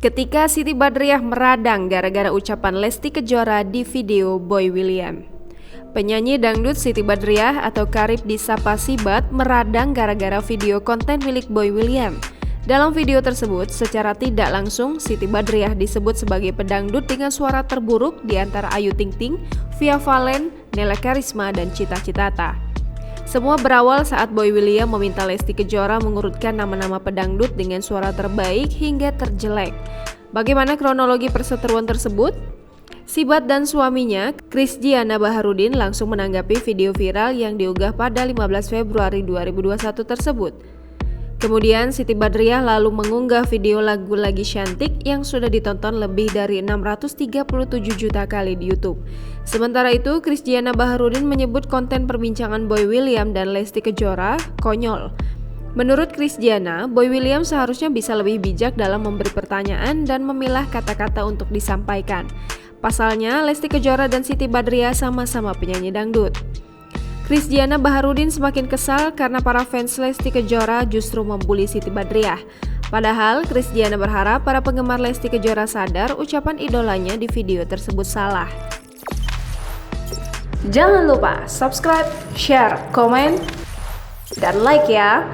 Ketika Siti Badriah meradang gara-gara ucapan Lesti Kejora di video Boy William. Penyanyi dangdut Siti Badriah atau kerap disapa Sibat meradang gara-gara video konten milik Boy William. Dalam video tersebut, secara tidak langsung Siti Badriah disebut sebagai pedangdut dengan suara terburuk di antara Ayu Ting Ting, Via Valen, Nela Karisma, dan Cita Citata. Semua berawal saat Boy William meminta Lesti Kejora mengurutkan nama-nama pedangdut dengan suara terbaik hingga terjelek. Bagaimana kronologi perseteruan tersebut? Sibat dan suaminya, Krisdiana Baharudin, langsung menanggapi video viral yang diunggah pada 15 Februari 2021 tersebut. Kemudian Siti Badriah lalu mengunggah video lagu Lagi Cantik yang sudah ditonton lebih dari 637 juta kali di YouTube. Sementara itu, Krisdiana Baharudin menyebut konten perbincangan Boy William dan Lesti Kejora konyol. Menurut Krisdiana, Boy William seharusnya bisa lebih bijak dalam memberi pertanyaan dan memilah kata-kata untuk disampaikan. Pasalnya, Lesti Kejora dan Siti Badriah sama-sama penyanyi dangdut. Krisdiana Baharudin semakin kesal karena para fans Lesti Kejora justru membuli Siti Badriah. Padahal, Krisdiana berharap para penggemar Lesti Kejora sadar ucapan idolanya di video tersebut salah. Jangan lupa subscribe, share, komen, dan like ya!